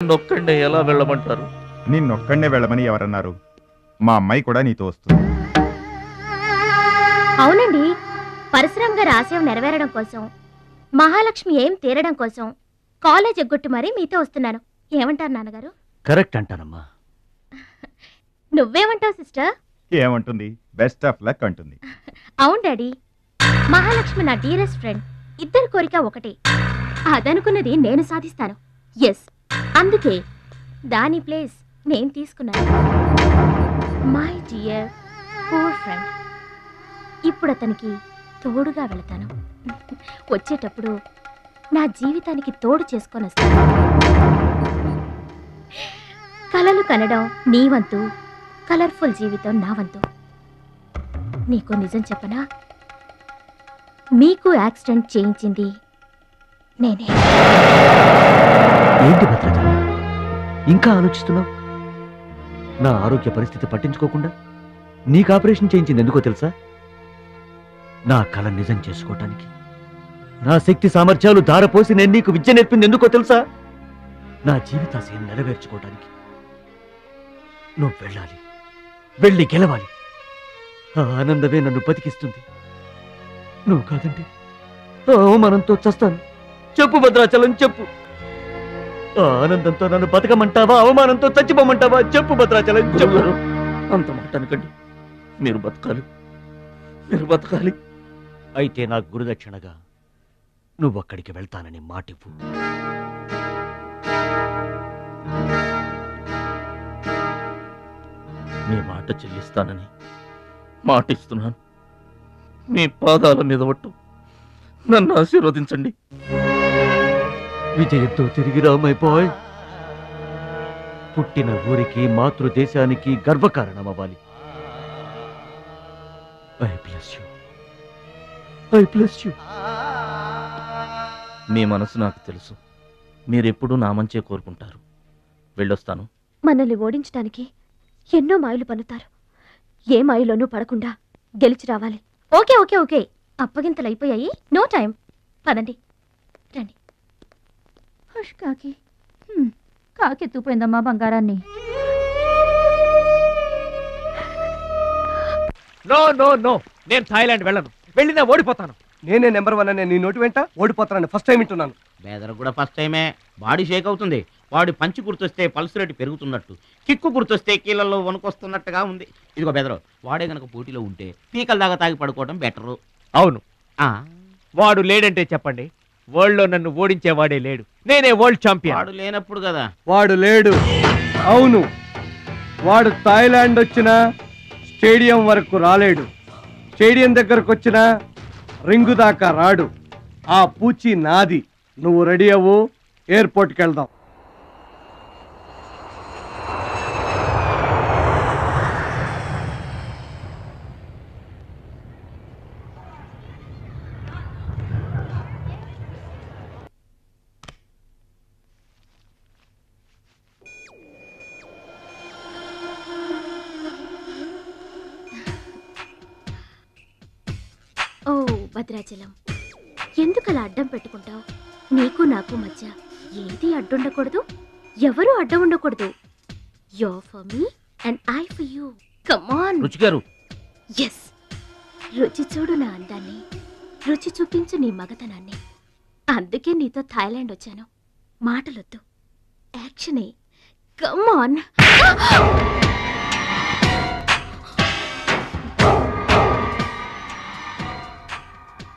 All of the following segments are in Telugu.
నొక్కండి ఎలా వెళ్ళమంటారు? నిన్నొక్కడే వెళ్ళమని ఎవరన్నారు? మా అమ్మాయి కూడా నీతో వస్తుంది. అవునండి, పరశురామ్ గారి ఆశయం నెరవేరడం కోసం, మహాలక్ష్మి ఏం తీరడం కోసం కాలేజ్ ఎగ్గొట్టు మరీ మీతో వస్తున్నాను. ఏమంటారు నాన్నగారు? కరెక్ట్ అంటానమ్మా. నువ్వేమంటావు సిస్టర్? ఏమంటుంది? బెస్ట్ ఆఫ్ లక్ అంటుంది. అవును డాడీ, మహాలక్ష్మి నా డీరెస్ట్ ఫ్రెండ్. ఇద్దరి కోరిక ఒకటే, అదనుకున్నది నేను సాధిస్తాను. ఎస్, అందుకే దాని ప్లేస్ నేను తీసుకున్నాను. My dear poor friend. ఇప్పుడు అతనికి తోడుగా వెళతాను. వచ్చేటప్పుడు నా జీవితానికి తోడు చేసుకొని వస్తాను. కలలు కనడం నీ వంతు, కలర్ఫుల్ జీవితం నా వంతు. నీకు నిజం చెప్పనా? మీకు యాక్సిడెంట్ చేయించింది నేనే. ఏంటి భద్రాచలం, ఇంకా ఆలోచిస్తున్నావు? నా ఆరోగ్య పరిస్థితి పట్టించుకోకుండా నీకు ఆపరేషన్ చేయించింది ఎందుకో తెలుసా? నా కళ నిజం చేసుకోవటానికి. నా శక్తి సామర్థ్యాలు ధారపోసి నేను నీకు విద్య నేర్పింది ఎందుకో తెలుసా? నా జీవితాశయం నెరవేర్చుకోవటానికి. నువ్వు వెళ్ళాలి, వెళ్ళి గెలవాలి. ఆ ఆనందమే నన్ను బతికిస్తుంది. నువ్వు కాదంటే అవమానంతో చస్తాను. చెప్పు భద్రాచలం, చెప్పు. ఆ ఆనందంతో నన్ను బతకమంటావా, అవమానంతో చచ్చిపోమంటావా? చెప్పు భద్రాచలం, చెప్పు. అంత మాట అనకండి. మీరు బతకాలి, మీరు బతకాలి. అయితే నా గురుదక్షిణగా నువ్వక్కడికి వెళ్తానని మాటివ్వు. మీ మాట చెల్లిస్తానని మాటిస్తున్నాను. మీ పాదాల మీద పట్టు నన్ను ఆశీర్వదించండి. విజయంతో తిరిగి రా మై బాయ్. పుట్టిన ఊరికి, మాతృదేశానికి గర్వకారణమవ్వాలి. I bless you, I bless you. మీ మనసు నాకు తెలుసు. మీరెప్పుడూ నా మంచే కోరుకుంటారు. వెళ్ళొస్తాను. మనల్ని ఓడించడానికి ఎన్నో మాయలు పన్నుతారు. ఏ మాయలోనూ పడకుండా గెలిచి రావాలి. ఓకే ఓకే ఓకే, అప్పగింతలు అయిపోయాయి. No time. పదండి, రండి. హుష్ కాకి, కాకెత్తుపోయిందమ్మా బంగారాన్ని. నో నో నో, నేను థాయిలాండ్ వెళ్ళను. వెళ్ళినా ఓడిపోతాను. నేనే నెంబర్ 1 అనే నీ నోటి వెంట ఓడిపోతానని ఫస్ట్ టైం వింటున్నాను. బేదర్ కూడా ఫస్ట్ టైమే. బాడీ షేక్ అవుతుంది. వాడి పంచి గుర్తొస్తే పల్స్ రేటు పెరుగుతున్నట్టు, కిక్కు గుర్తొస్తే కీళ్ళల్లో వణుకొస్తున్నట్టుగా ఉంది. ఇదిగో బెదరు, వాడే గనక పోటీలో ఉంటే పీకల దాకా తాగి పడుకోవడం బెటరు. అవును, వాడు లేడంటే చెప్పండి. వరల్డ్ లో నన్ను ఓడించేవాడే లేడు. నేనే వరల్డ్ ఛాంపియన్. వాడు లేనప్పుడు కదా. వాడు లేడు. అవును, వాడు థాయిలాండ్ వచ్చినా స్టేడియం వరకు రాలేడు. స్టేడియం దగ్గరకు వచ్చినా రింగు దాకా రాడు. ఆ పూచి నాది. నువ్వు రెడీ అవ్వు, ఎయిర్పోర్ట్కి వెళ్దాం. ఓ భద్రాచలం, ఎందుకలా అడ్డం పెట్టుకుంటావు? నీకు నాకు మధ్య ఏది అడ్డుండకూడదు, ఎవరు అడ్డం ఉండకూడదు. You for me and I for you. Come on. రుచి గారు. ఎస్, రుచి చూడు నా అందాన్ని, రుచి చూపించు నీ మగతనాన్ని. అందుకే నీతో థాయిలాండ్ వచ్చాను. మాటలొద్దు, యాక్షనే. Come on.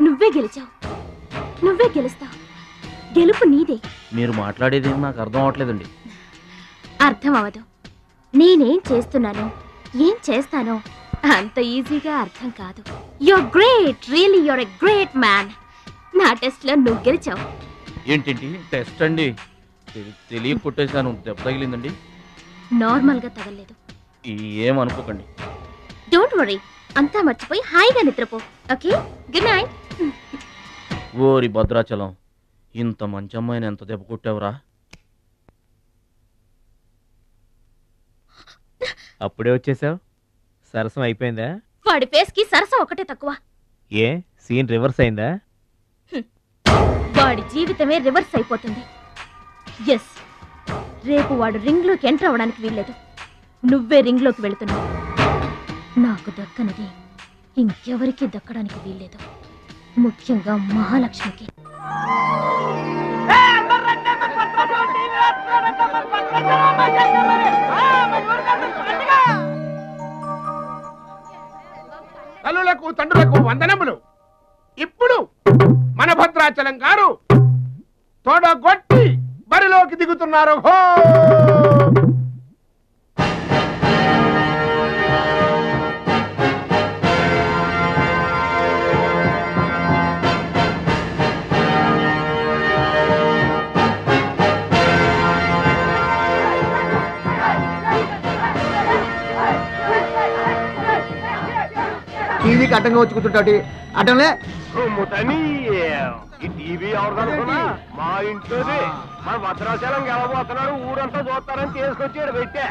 నువ్వే గెలిచావు, నువ్వే గెలుస్తావు. గెలుపు నీదే. మీరు మాట్లాడేది నాకు అర్థం అవట్లేదండి. అర్థం అవదు. నేనేం చేస్తున్నానో, ఏం చేస్తానో అంత ఈజీగా అర్థం కాదు. You're great, really you're a great man. నా టెస్ట్ లో నువ్వు గెలిచావు. ఏంటండి టెస్ట్ అండి? తెలియ కొట్టేశాను. దెబ్బ తగిలిందండి. నార్మల్ గా తగలేదు. ఏమనుకోకండి. డోంట్ వరీ, అంతా మర్చిపోయి హాయిగా నిద్రపో. Okay, good night. ఓరి భద్రాచలం, ఇంత మంచి అమ్మాయిని ఎంత దెబ్బ కొట్టావురా? అప్పుడే వచ్చేసావు. సరసం అయిపోయిందా? వాడి ఫేస్ కి సరసం ఒకటే తక్కువ. ఏ సీన్ రివర్స్ అయిందా? వాడి జీవితమే రివర్స్ అయిపోతుంది. ఎస్, రేపు వాడు రింగ్లోకి ఎంటర్ అవ్వడానికి వీల్లేదు. నువ్వే రింగ్లోకి వెళుతున్నావు. నాకు దక్కనిది ఇంకెవరికి దక్కడానికి వీల్లేదు, ముఖ్యంగా మహాలక్ష్మికి. తల్లులకు తండ్రులకు వందనములు. ఇప్పుడు మన భద్రాచలం గారు తోడగొట్టి బరిలోకి దిగుతున్నారు. హో! టీవీకి అడ్డంగా వచ్చి కూర్చుంటాడు అడ్డంలే. ఈ టీవీ ఎవరిదనుకున్నా మా ఇంట్లోది. మన భద్రాచలం గెలబోతున్నాడు, ఊరంతా చూస్తారని తీసుకొచ్చాడు పెట్టా.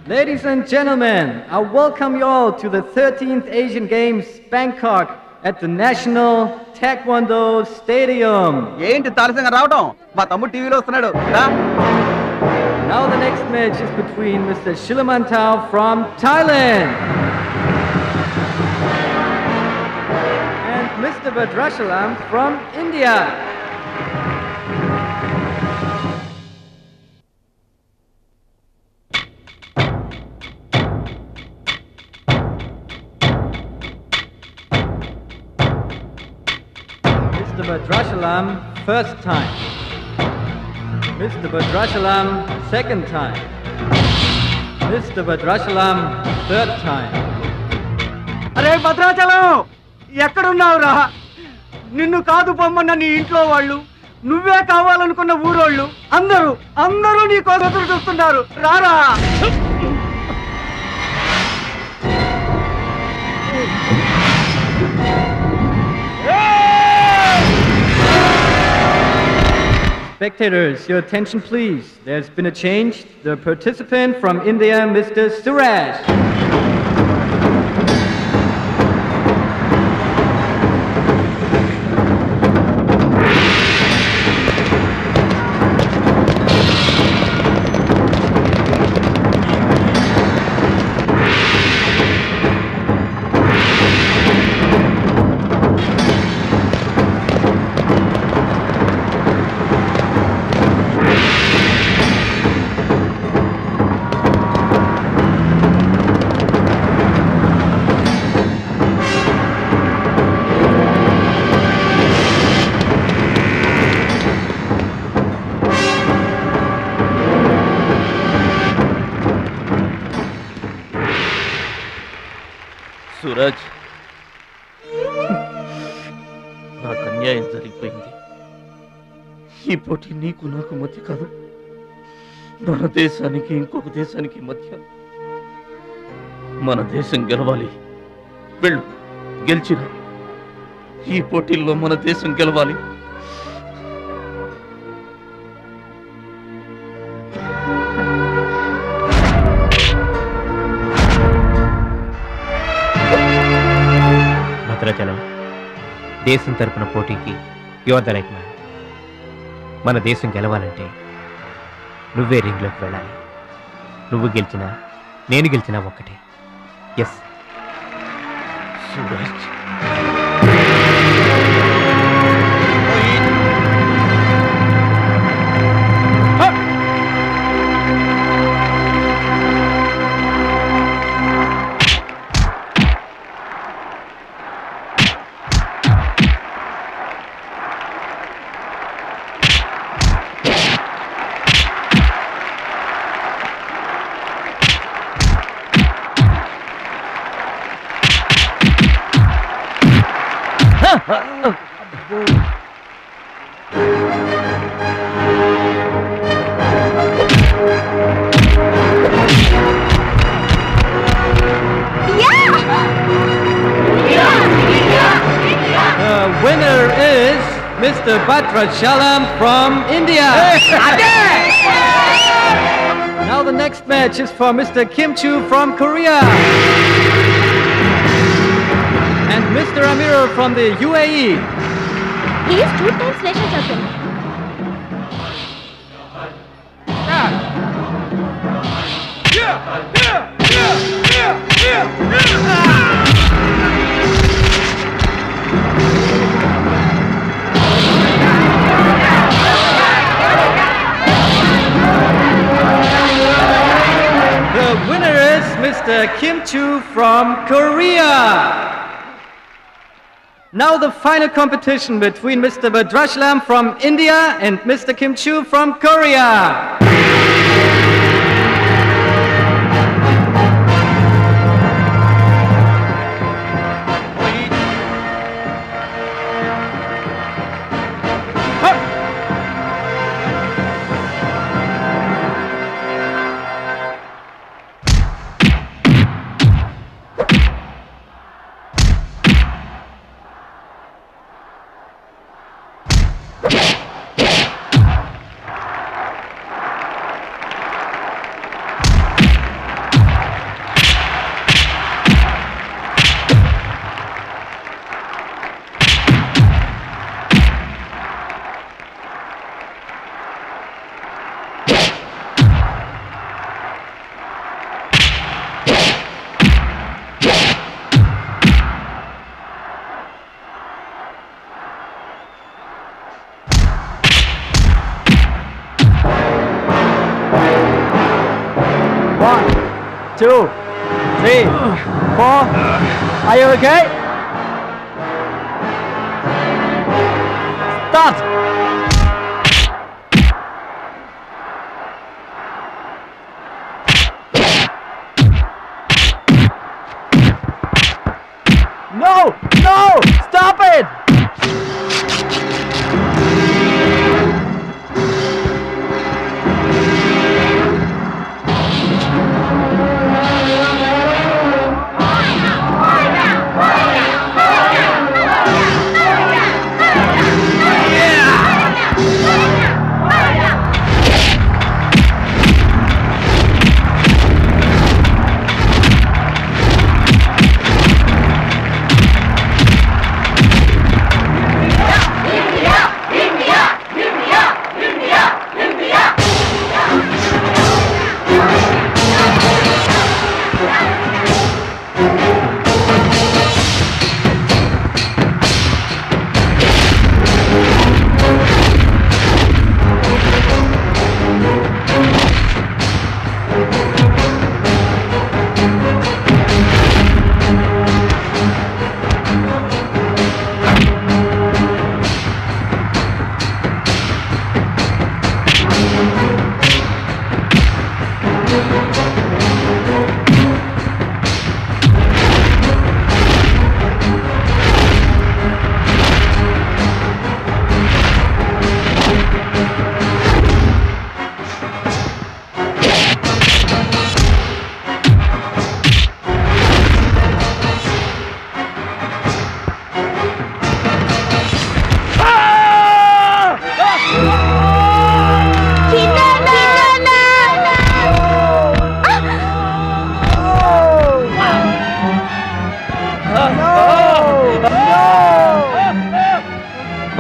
Ladies and gentlemen, I welcome you all to the 13th Asian Games, Bangkok, at the National Taekwondo Stadium. ఏంటి తారసంగా రావడం? మా తమ్ముడు టీవీలో వస్తున్నాడు. Now the next match is between Mr. Shilamantau from Thailand and Mr. Badrashalam from India. Mr. Badrashalam, first time. Mr. Badrashalam, second time. Mr. Badrashalam, third time. అరే భద్రాచలం, ఎక్కడున్నావురా? నిన్ను కాదు పొమ్మన్న నీ ఇంట్లో వాళ్ళు, నువ్వే కావాలనుకున్న ఊరోళ్ళు అందరూ నీ కోసం ఎదురు చూస్తున్నారు. రారా. Spectators, your attention please. There's been a change. The participant from India, Mr. Suraj. Suraj, నాకు అన్యాయం జరిగిపోయింది. ఈ పోటీ నీకు నాకు మధ్య కాదు, మన దేశానికి ఇంకొక దేశానికి మధ్య. మన దేశం గెలవాలి. వెళ్ళు, గెలిచిరా. ఈ పోటీల్లో మన దేశం గెలవాలి. భద్రాచలం, దేశం తరపున పోటీకి యువర్ ద రైట్ మ్యాన్. మన దేశం గెలవాలంటే నువ్వే రింగ్లోకి వెళ్ళాలి. నువ్వు గెలిచినా నేను గెలిచినా ఒక్కటే. Yes Suraj. Winner is Mr. Badrashalam from India. First match is for Mr. Kim Chu from Korea and Mr. Amir from the UAE. He is 2 times national champion. The winner is Mr. Kim Chu from Korea. Now the final competition between Mr. Badrashlam from India and Mr. Kim Chu from Korea. Two, three, four. Are you okay? Start. No! No! Stop it!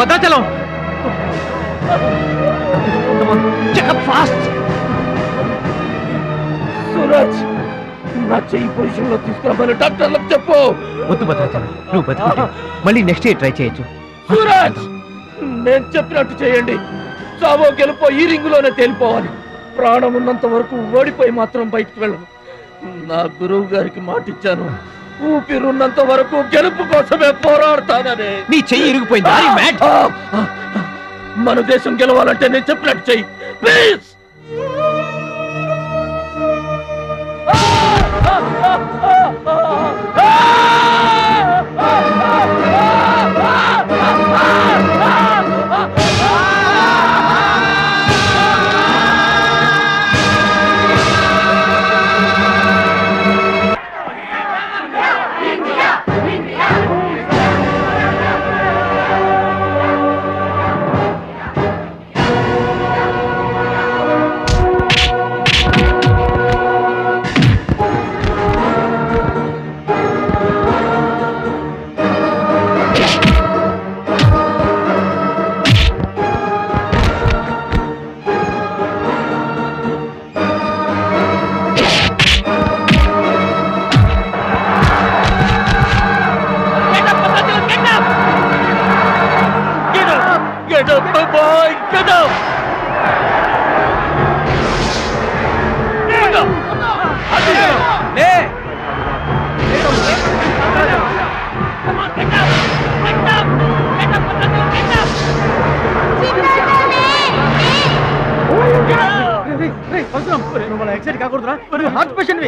Bhadrachalam checkup fast. Suraj, నా చెయ్యి పొజిషన్ లో తీసుకురామని డాక్టర్లకు చెప్పు. వద్దు భద్రాచలం, నువ్వు బతుకుంటే మళ్ళీ నెక్స్ట్ ఇయర్ ట్రై చేయొచ్చు. సూరజ్, నేను చెప్పినట్టు చేయండి. చావో గెలుపో ఈ రింగులోనే తేలిపోవాలి. ప్రాణం ఉన్నంత వరకు ఓడిపోయి మాత్రం బయటకు వెళ్ళను. నా గురువు గారికి మాటిచ్చాను, ఊపిరున్నంత వరకు గెలుపు కోసమే పోరాడతానని. నీ చెయ్యి ఇరిగిపోయిందా? మన దేశం గెలవాలంటే నేను చెప్పినట్టు చెయ్యి ప్లీజ్. ఎక్సైట్ కాకూడదురా హార్ట్ పేషెంట్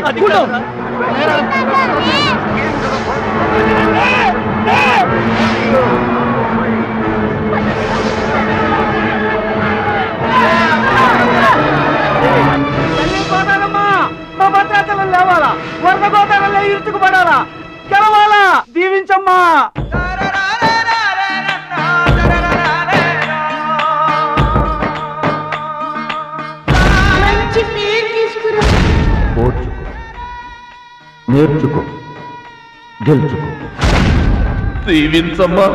మా భద్రాచలం లేవాలా వరద గోదావరిలో ఇరుచుకుపడాలా గెలవాలా దీవించమ్మా ఓర్చుకో నేర్చుకో గెలుచుకో దీవించమ్మా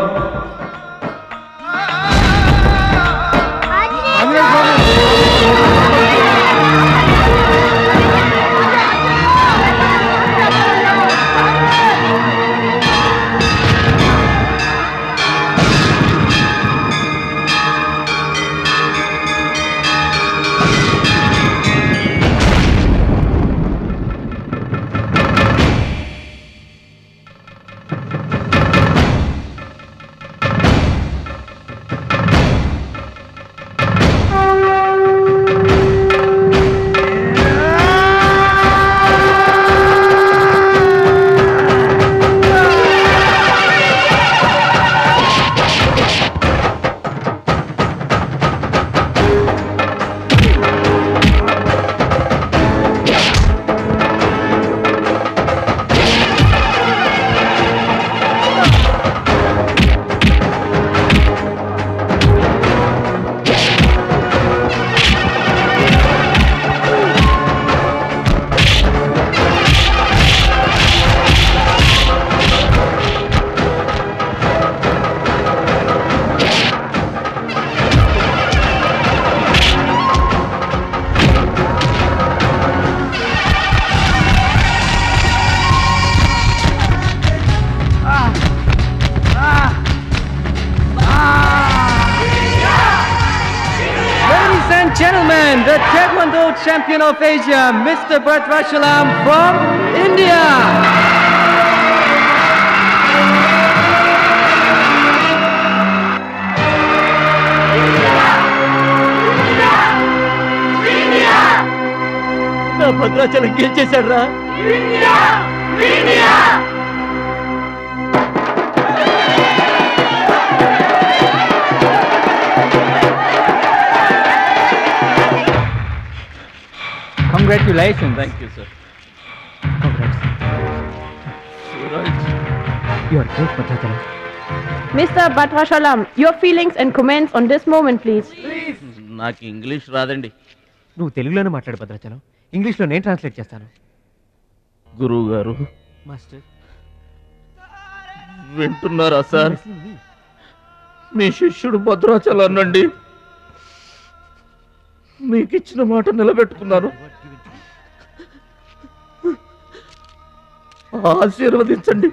Gentlemen, the Taekwondo champion of Asia, Mr. Bhadrachalam from India. నా భద్రాచలం గెలిచేశాడు రా Congratulations. Thank you, sir. Congrats. Right. You are great, Bhadrachalam. Mr. Bhadrachalam, your feelings and comments on this moment, please. నాకు ఇంగ్లీష్ రాదండి. నువ్వు తెలుగులోనే మాట్లాడు భద్రాచలం, ఇంగ్లీష్లో నేను ట్రాన్స్లేట్ చేస్తాను. గురువు గారు మాస్టర్ వింటున్నారా సార్? మీ శిష్యుడు భద్రాచలాన్నండి. మీకు ఇచ్చిన మాట నిలబెట్టుకున్నాను. ఆశీర్వదించండి.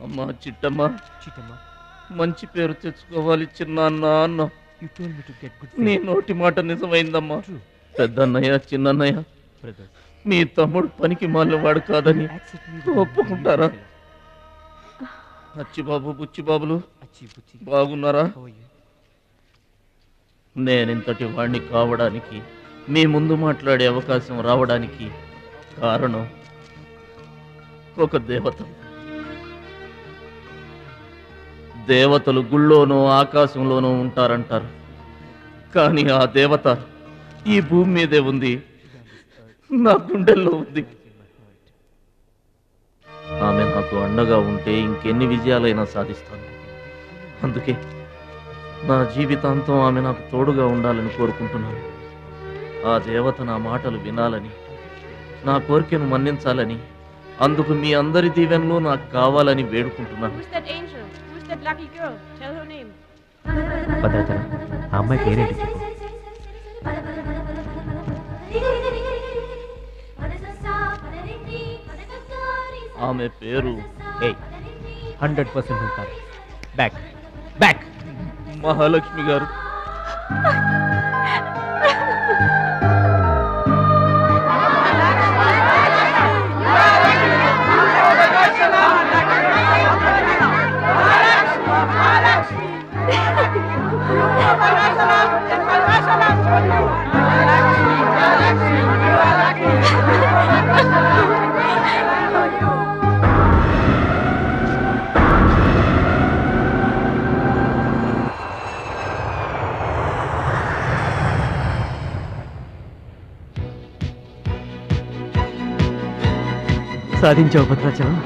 అమ్మా చిట్టమ్మా, మంచి పేరు తెచ్చుకోవాలి చిన్నాన్న అన్న. నీ నోటి మాట నిజమైందమ్మా. పెద్దన్నయ్య చిన్నన్నయ్య మీ తమ్ముడు పనికి మాలినవాడు కాదని ఒప్పుకుంటారా? అచ్చిబాబు బుచ్చిబాబులు బాగున్నారా? నేనింతటి వాణ్ణి కావడానికి, మీ ముందు మాట్లాడే అవకాశం రావడానికి కారణం ఒక దేవత. దేవతలు గుళ్ళోనూ ఆకాశంలోనూ ఉంటారంటారు, కానీ ఆ దేవత ఈ భూమి మీదే ఉంది, నా గుండెల్లో ఉంది. ఆమె నాకు అండగా ఉంటే ఇంకెన్ని విజయాలైనా సాధిస్తాను. అందుకే నా జీవితాంతం ఆమె నాకు తోడుగా ఉండాలని కోరుకుంటున్నాను. ఆ దేవత నా మాటలు వినాలని, నా కోరికను మన్నించాలని, అందుకు మీ అందరి దీవెనలు నాకు కావాలని వేడుకుంటున్నాను. భద్రాచలం, ఆ అమ్మాయి పేరేంటి చెప్పు. ఆమె పేరు 100% కాదు. బ్యాక్ బ్యాక్ మహాలక్ష్మి గారు. సాధించావు భద్రాచలం.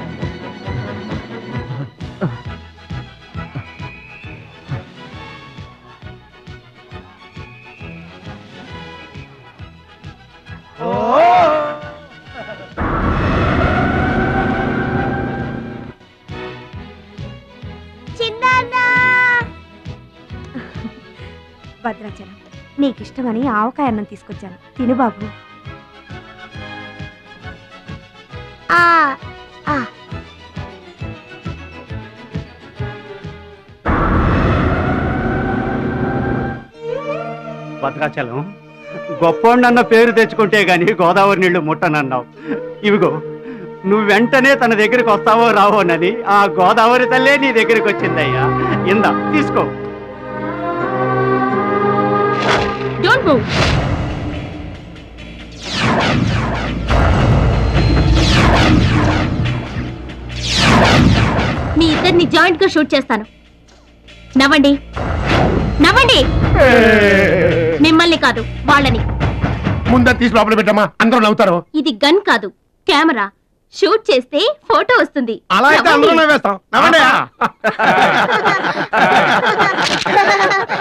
భద్రాచలం, నీకిష్టమని ఆవకాయ అన్నం తీసుకొచ్చాను, తిను బాబు. భద్రాచలం, గొప్పోండన్న పేరు తెచ్చుకుంటే గాని గోదావరి నీళ్లు ముట్టనన్నావు. ఇవిగో నువ్వు వెంటనే తన దగ్గరికి వస్తావో రావోనని ఆ గోదావరి తల్లే నీ దగ్గరికి వచ్చిందయ్యా. ఇందా తీసుకో. Don't move. మీ ఇద్దరిని జాయింట్ గా షూట్ చేస్తాను. నవ్వండి, నవ్వండి. మిమ్మల్ని కాదు, వాళ్ళని. ముందా తీసి లోపల పెట్టమ్మా, అందరూ నవ్వుతారు. ఇది గన్ కాదు, కెమెరా. షూట్ చేస్తే ఫోటో వస్తుంది. అలా అయితే అందరూ నవ్వేస్తాం. నవ్వండి.